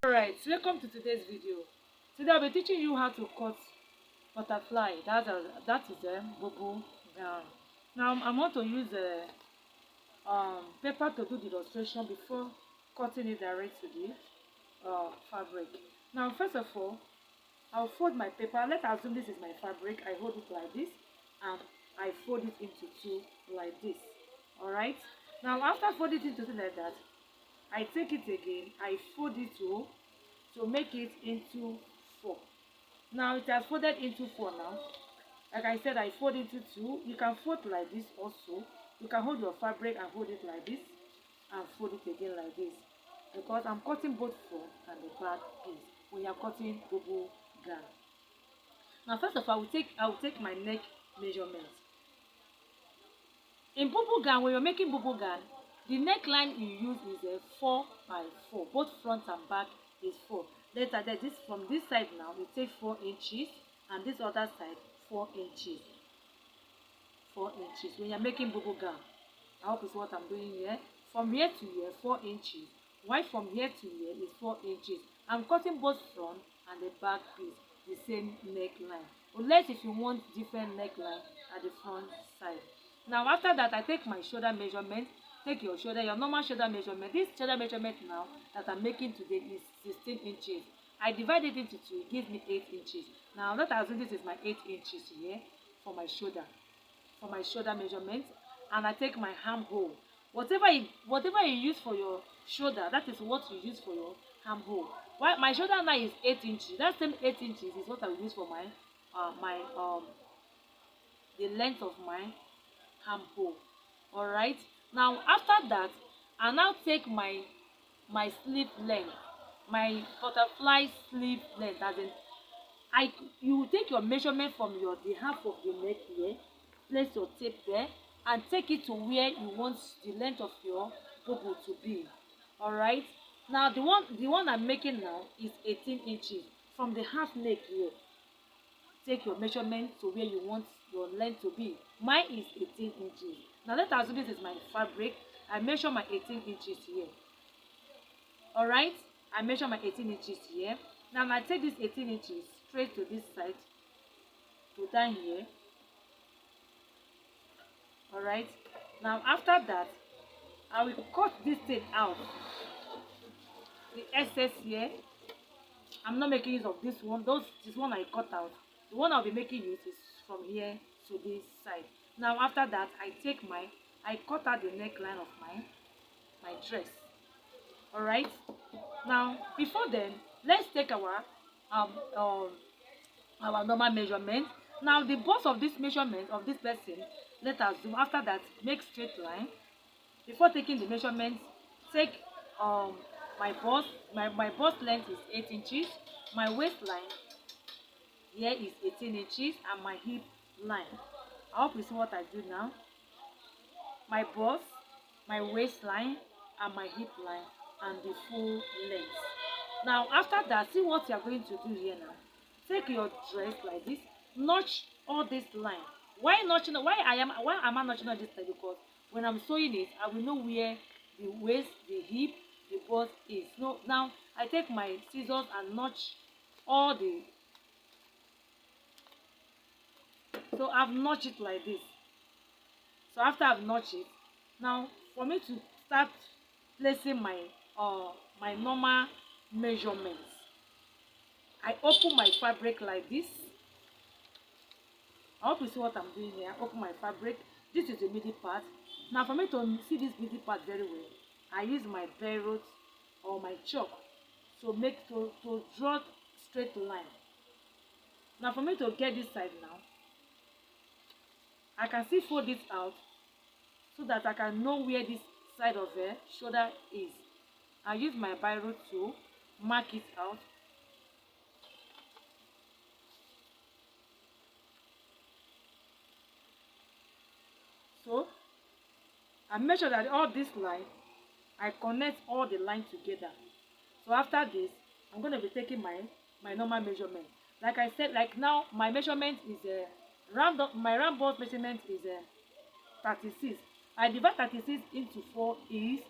Alright, welcome to today's video. Today I'll be teaching you how to cut butterfly. That is a Bubu Gown. Now I want to use a paper to do the illustration before cutting it direct to the fabric. Now first of all, I'll fold my paper. Let's assume this is my fabric. I hold it like this and I fold it into two like this. Alright. Now after folding it into two like that, I take it again. I fold it to make it into four. Now it has folded into four now. Like I said, I fold into two. You can fold like this also. You can hold your fabric and hold it like this and fold it again like this. Because I'm cutting both front and the back piece when you're cutting Bubu Gown. Now first of all, I will take my neck measurement. In Bubu Gown, when you're making Bubu Gown, the neckline you use is a 4 by 4. Both front and back is 4. Later, this from this side now, you take 4 inches, and this other side 4 inches. 4 inches. When you're making Bubu Gown, I hope it's what I'm doing here. From here to here, 4 inches. While from here to here is 4 inches. I'm cutting both front and the back piece the same neckline. Unless if you want different neckline at the front side. Now after that, I take my shoulder measurement. Take your shoulder, your normal shoulder measurement. This shoulder measurement now that I'm making today is 16 inches. I divide it into two, it gives me 8 inches. Now let's assume this is my 8 inches here for my shoulder measurement. And I take my armhole. Whatever you use for your shoulder, that is what you use for your armhole. While my shoulder now is 8 inches. That same 8 inches is what I will use for my the length of my armhole. Alright. Now after that, I now take my sleeve length, my butterfly sleeve length. As in, you take your measurement from the half of the neck here, place your tape there, and take it to where you want the length of your bubu to be. Alright. Now the one I'm making now is 18 inches from the half neck here. Take your measurement to where you want your length to be. Mine is 18 inches. Now let's assume this is my fabric. I measure my 18 inches here. Alright? I measure my 18 inches here. Now I take this 18 inches straight to this side, to down here. Alright? Now after that, I will cut this thing out. The excess here. I'm not making use of this one. This one I cut out. The one I'll be making use is from here to this side. Now after that, I cut out the neckline of my dress. Alright. Now before then, let's take our normal measurement. Now the boss of this measurement of this person, let us do. After that, make straight line. Before taking the measurement, take my bust length is 8 inches. My waistline here is 18 inches, and my hip line. I hope you see what I do now. My bust, my waistline, and my hip line, and the full length. Now after that, see what you are going to do here now. Take your dress like this, notch all this line. Why am I notching all this line? Because when I'm sewing it, I will know where the waist, the hip, the bust is. So now I take my scissors and notch all the. So I've notched it like this. So after I've notched it, now for me to start placing my normal measurements, I open my fabric like this. I hope you see what I'm doing here. I open my fabric. This is the middle part. Now for me to see this middle part very well, I use my biro or my chalk to draw straight line. Now for me to get this side now, I can still fold this out so that I can know where this side of the shoulder is. I use my biro to mark it out. So I make sure that all this line, I connect all the lines together. So after this, I'm going to be taking my normal measurement. Like I said, like now my measurement is my round bust measurement is 36. I divide 36 into 4 is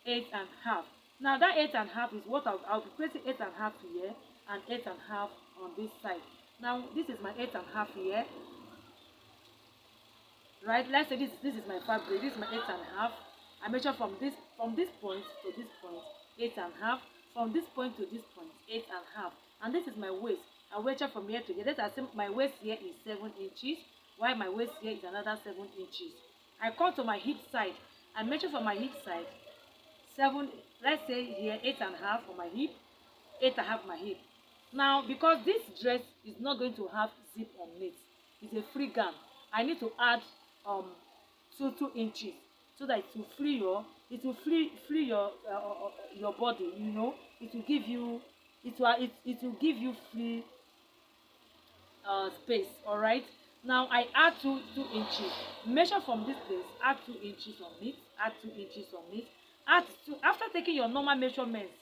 8 and a half. Now that 8.5 is what I'll be placing 8.5 here and 8.5 on this side. Now this is my 8.5 here, right? Let's say this is my fabric. This is my 8.5. I measure from this point to this point 8.5. From this point to this point 8.5. And this is my waist. I measure from here to here. Let's assume my waist here is 7 inches, while my waist here is another 7 inches. I come to my hip side. I measure from my hip side 7. Let's say here 8.5 for my hip, 8.5 my hip. Now because this dress is not going to have zip on it, it's a free gown, I need to add 2 inches so that it will free your body. You know, it will give you free space. All right. Now I add 2 inches. Measure from this place. Add 2 inches on it. Add 2 inches on it. Add 2. After taking your normal measurements,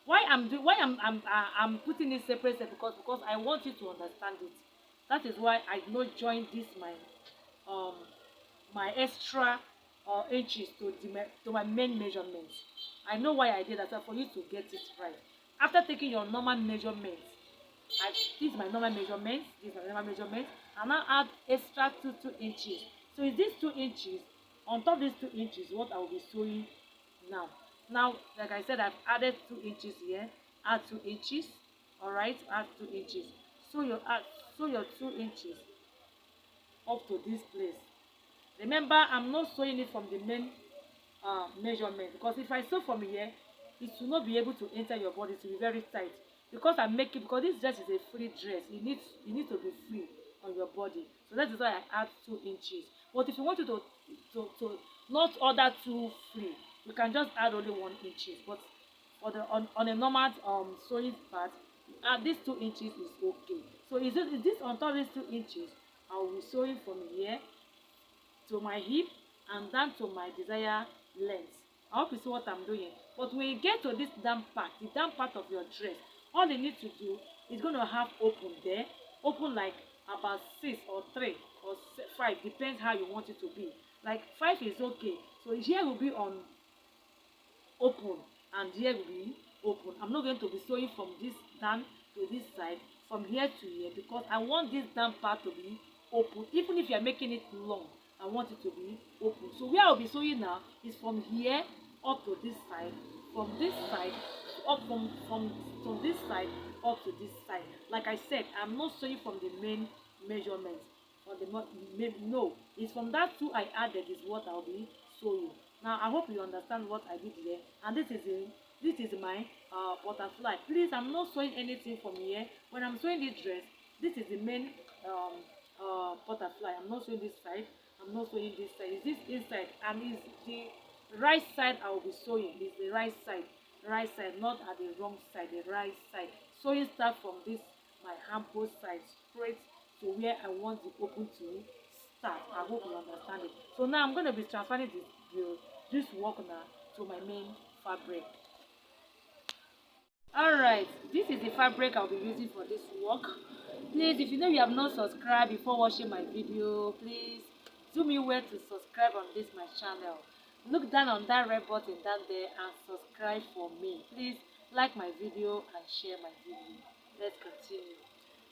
I'm putting it separate because I want you to understand it. That is why I not join this my extra inches to my main measurements. I know why I did that, so for you to get it right. After taking your normal measurements, this is my normal measurements. This is my normal measurements. And now add extra 2 inches. So is this 2 inches on top of these 2 inches what I will be sewing now. Now, like I said, I've added 2 inches here. Add 2 inches. All right, add 2 inches. So your 2 inches up to this place. Remember, I'm not sewing it from the main measurement, because if I sew from here, it will not be able to enter your body. It will be very tight. Because because this dress is a free dress, you need to be free on your body. So that is why I add 2 inches. But if you want to not order too free, you can just add only 1 inches. But for on a normal sewing part, this 2 inches is okay. So is this on top of these 2 inches? I will be sewing from here to my hip and down to my desired length. I hope you see what I'm doing. But when you get to this down part, the down part of your dress, all you need to do is going to have open there, open like about 6 or 3 or 5, depends how you want it to be. Like 5 is okay. So here will be on open and here will be open. I'm not going to be sewing from this down to this side, from here to here, because I want this down part to be open. Even if you are making it long, I want it to be open. So where I'll be sewing now is from here up to this side, from this side up from this side up to this side. Like I said, I'm not sewing from the main measurements. No, it's from that 2 I added is what I'll be sewing. Now I hope you understand what I did here. And this is my butterfly. Please, I'm not sewing anything from here. When I'm sewing this dress, this is the main butterfly. I'm not sewing this side. I'm not sewing this side. Is this inside? And is the right side I will be sewing. Is the right side, not at the wrong side, the right side. Sewing start from this my armpit side straight to where I want the open to start. I hope you understand it. So now I'm going to be transferring this work now to my main fabric. Alright, this is the fabric I'll be using for this work. Please, if you know you have not subscribed before watching my video, please do me well to subscribe on this my channel. Look down on that red button down there and subscribe for me. Please like my video and share my video. Let's continue.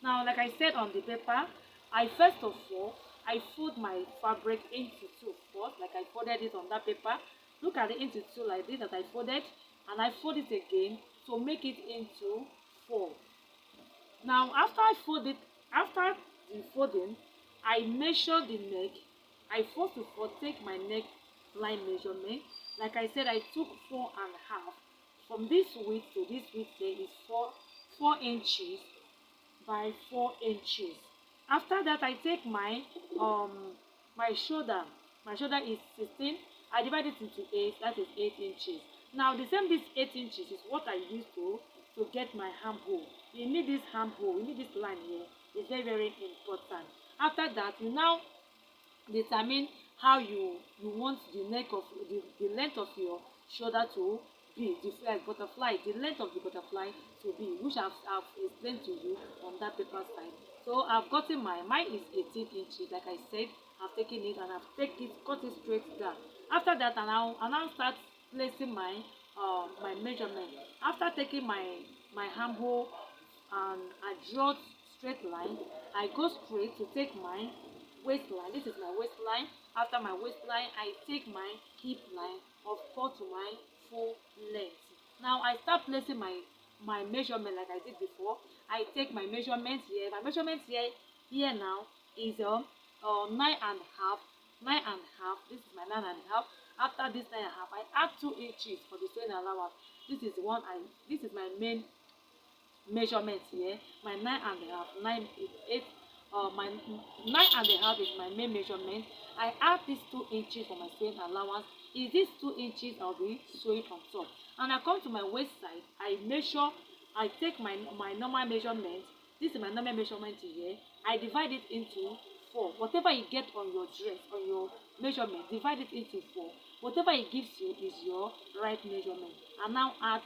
Now, like I said on the paper, I first of all fold my fabric into 2 first. Like I folded it on that paper. Look at it into 2 like this that I folded, and I fold it again to make it into 4. Now after the folding, I measure the neck. I first of all take my neck line measurement. Like I said, I took 4.5. From this width to this width there is 4 inches by 4 inches. After that, I take my shoulder. My shoulder is 16. I divide it into 8. That is 8 inches. Now the same, this 8 inches is what I use to get my armhole. You need this armhole. You need this line here. It's very, very important. After that, you now determine how you want the neck of the length of your shoulder to be, the butterfly, the length of the butterfly to be, which I've explained to you on that paper side. So I've gotten mine is 18 inches. Like I said, I've taken it and I've cut it straight down. After that, I now start placing my my measurement. After taking my armhole and I draw straight line, I go straight to take my waistline. This is my waistline. After my waistline, I take my hip line, of course, to my full length. Now I start placing my measurement like I did before. I take my measurement here. My measurement here now is 9.5. 9.5. This is my 9.5. After this 9.5, I add 2 inches for the sewing allowance. This is one. This is my main measurement here. My 9.5, 9 8. My 9.5 is my main measurement. I add these 2 inches for my sewing allowance. Is this 2 inches I'll be sewing on top. And I come to my waist side. I measure. I take my normal measurement. This is my normal measurement here. I divide it into 4. Whatever you get on your dress, on your measurement, divide it into 4. Whatever it gives you is your right measurement. And now add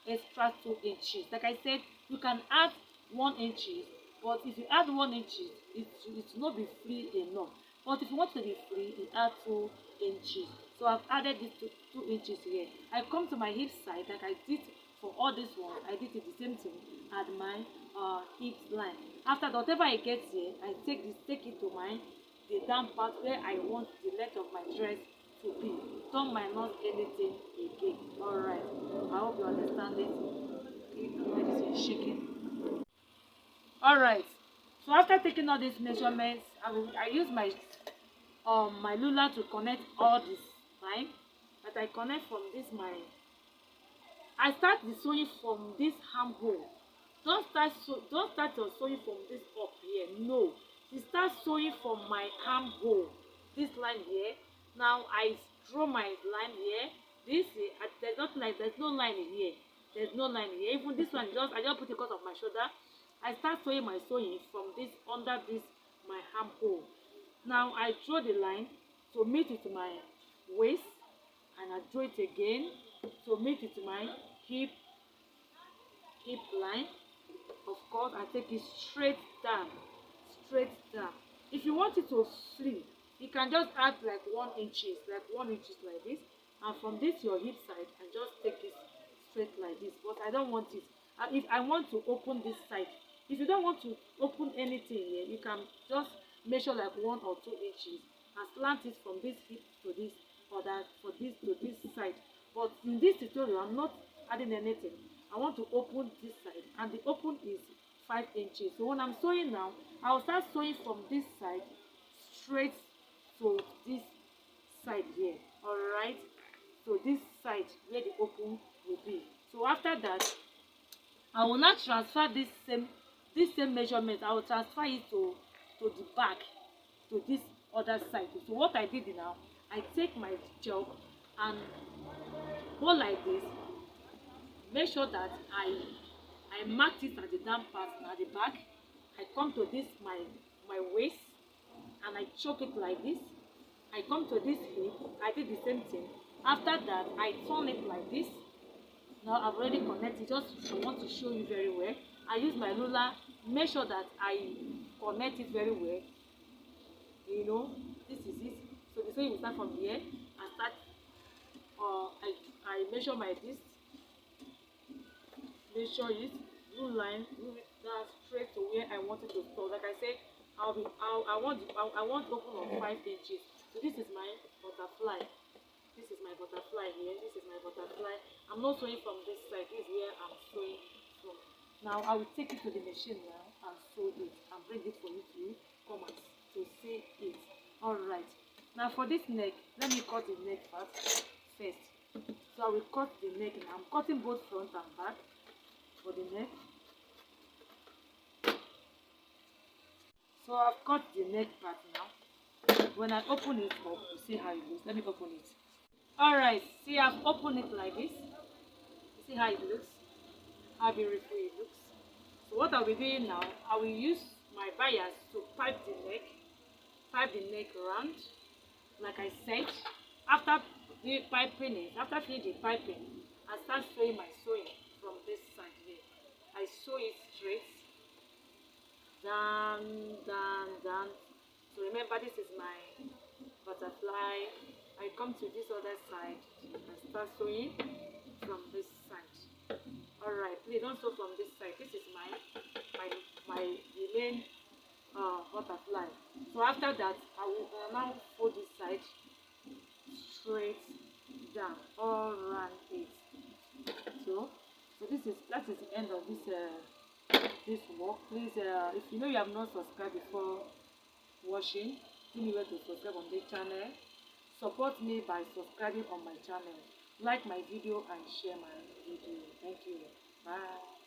extra 2 inches. Like I said, you can add 1 inches, but if you add 1 inches, it will not be free enough. But if you want to be free, you add 2 inches. So I've added this 2 inches here. I come to my hip side like I did for all this one. I did it the same thing at my hip line. After that, whatever I get here, I take it to the down part where I want the length of my dress to be. Don't minus anything again. Alright. I hope you understand it. This is shaking. Alright. So after taking all these measurements, I use my my ruler to connect all this line. But I connect from this I start the sewing from this armhole. Don't start your sewing from this up here. No, you start sewing from my armhole. This line here. Now I draw my line here. This there's no line here. There's no line here. Even this one, I just put it because of my shoulder. I start sewing my sewing from this under this my armhole. Now I draw the line to meet with my waist, and I draw it again to meet with my hip line. Of course, I take it straight down. If you want it to free, you can just add like 1 inches, like this, and from this your hip side, and just take it straight like this. But I don't want it. If I want to open this side, if you don't want to open anything here, you can just measure like 1 or 2 inches and slant it from this hip to this, or that for this to this side. But in this tutorial, I'm not adding anything. I want to open this side, and the open is 5 inches. So when I'm sewing now, I will start sewing from this side straight to this side here. Alright, so this side where the open will be. So after that, I will not transfer this same measurement. I will transfer it to the back, to this other side. So what I did now, I take my chalk and go like this. Make sure that I mark it at the down part and at the back. I come to this my waist, and I choke it like this. I come to this hip. I did the same thing. After that, I turn it like this. Now I've already connected. Just I want to show you very well. I use my ruler. Make sure that I connect it very well. You know, this is it. So the sewing will start from here. I measure my wrist. Measure it. Blue line. Move it down straight to where I want it to stop. Like I said, I want open on 5 inches. So this is my butterfly. This is my butterfly here. This is my butterfly. I'm not sewing from this side. This is where I'm sewing from. Now I will take it to the machine now and sew it and bring it for you to come and to see it. Alright. Now for this neck, let me cut the neck part first. So I will cut the neck now. I'm cutting both front and back for the neck. So I've cut the neck part now. When I open it up, you see how it looks. Let me open it. Alright, see, I've opened it like this. You see how it looks? How beautiful it looks. So what I'll be doing now, I will use my bias to pipe the neck around. Like I said, after the piping it, after finishing the piping, I start sewing my sewing from this side here. I sew it straight down. So remember, this is my butterfly. I come to this other side and start sewing from this side. All right, please don't sew from this side. This is my the main butterfly. So after that, I will now fold this side straight down all around it. So that is the end of this work. Please, if you know you have not subscribed before watching, tell me where to subscribe on this channel. Support me by subscribing on my channel. Like my video and share my video. Thank you. Bye.